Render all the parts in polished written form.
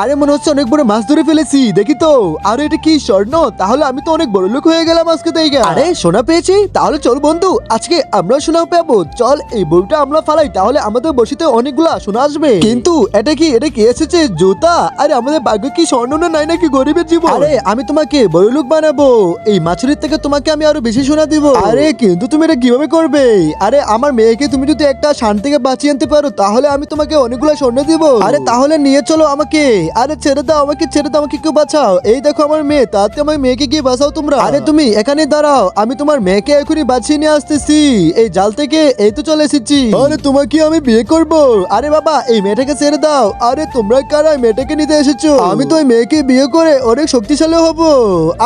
আরে মনে হচ্ছে অনেক বড় মাছ ধরে ফেলেছি, দেখি তো। আরে এটা কি স্বর্ণ? তাহলে আমি তো অনেক বড় লোক হয়ে গেলাম আজকে থেকে। আরে সোনা পেয়েছি, তাহলে চল বন্ধু, আজকে আমরা সোনা পাবো। চল এই বউটা আমরা ফালাই, তাহলে আমাদের বসিতে অনেকগুলা সোনা আসবে। কিন্তু এটা কি এসেছে? জুতা? আরে আমাদের ভাগ্যে কি স্বর্ণ না নাই নাকি গরিবের জীবন? আরে আমি তোমাকে বড় লোক বানাবো, এই মাছুরির থেকে তোমাকে আমি আরো বেশি সোনা দিব। আরে কিন্তু তুমি এটা কিভাবে করবে? আরে আমার মেয়েকে তুমি যদি একটা শান থেকে বাঁচিয়ে আনতে পারো, তাহলে আমি তোমাকে অনেকগুলো স্বর্ণ দিব। আরে তাহলে নিয়ে চলো আমাকে। আরে ছেড়ে দাও আমাকে, ছেড়ে দাও আমাকে, কেউ বাঁচাও। এই দেখো আমার মেয়ে, তাতে আমার মেয়েকে গিয়ে বাঁচাও তোমরা। আরে তুমি এখানে দাঁড়াও, আমি তোমার মেয়েকে এখনই বাঁচিয়ে নিয়ে আসতেছি এই জাল থেকে। এই তো চলে এসেছি। আরে তোমাকে আমি বিয়ে করব। আরে বাবা এই মেয়েটাকে ছেড়ে দাও। আরে তোমরা কারা মেয়েটাকে নিতে এসেছো? আমি তো ওই মেয়েকে বিয়ে করে অনেক শক্তিশালী হব।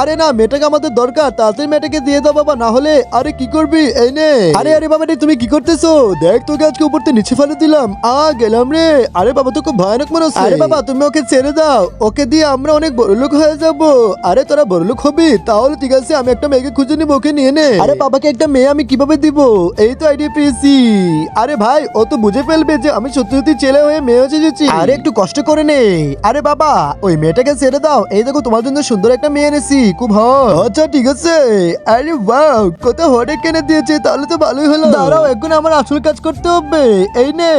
আরে না, মেয়েটাকে আমাদের দরকার, তাড়াতাড়ি মেয়েটাকে দিয়ে দাও বাবা, না হলে। আরে কি করবি? এই নে। আরে আরে বাবা তুমি কি করতেছো? দেখ তোকে আজকে উপর থেকে নিচে ফেলে দিলাম। গেলাম রে। আরে বাবা তো খুব ভয়ানক মনে হচ্ছে। আরে বাবা তুমি ওকে ছেড়ে দাও, ওকে দিয়ে আমরা অনেক বড় লোক হয়ে যাব। আরে তোরা বড় লোক হবি? তাহলে ঠিক আছে, আমি একটা মেয়েকে খুঁজে নিব, ওকে নিয়ে নে। আরে বাবাকে একটা মেয়ে আমি কিভাবে দিব? এই তো আইডিয়া পেয়েছি। আরে ভাই ও তো বুঝে ফেলবে যে আমি সত্যি সত্যি ছেলে হয়ে মেয়ে হয়ে এসেছি। আরে একটু কষ্ট করে নে। আরে বাবা ওই মেয়েটাকে ছেড়ে দাও, এই দেখো তোমার জন্য সুন্দর একটা মেয়ে এনেছি, খুব হট। আচ্ছা ঠিক আছে। আরে ওয়াও কত হট কেনে দিয়েছে, তাহলে তো ভালোই হলো। দাঁড়াও এখন আমার আসল কাজ করতে হবে। এই নে।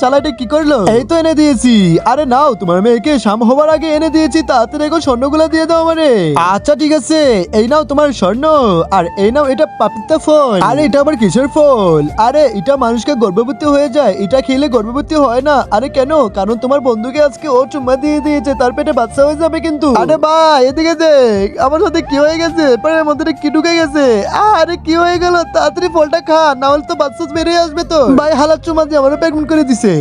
শালাটা কি করলো? এই তো এনে দিয়েছি। আরে নাও, তোমার মেয়েকে শাম হবার আগে এনে দিয়েছি, তাড়াতাড়ি এখন স্বর্ণগুলো দিয়ে দাও আমারে। আচ্ছা ঠিক আছে, এই নাও তোমার স্বর্ণ। আর এই নাও এটা পাপিতা ফল। আরে এটা আবার কিসের ফল? আরে এটা মানুষকে গর্ভবতী হয়ে যায়, এটা খেলে গর্ভবতী হয় না। আরে কেন? কারণ তোমার বন্ধুকে আজকে ও চুম্মা দিয়ে দিয়েছে, তার পেটে বাচ্চা হয়ে যাবে কিন্তু। আরে ভাই এদিকে দেখ আমার সাথে কি হয়ে গেছে, পেটের মধ্যে কি ঢুকে গেছে। আরে কি হয়ে গেল? তাড়াতাড়ি ফলটা খা, না হলে তো বাচ্চা বেরিয়ে আসবে। তো ভাই হালাত চুম্মা দিয়ে আমার প্রেগনেন্ট করে দিছে।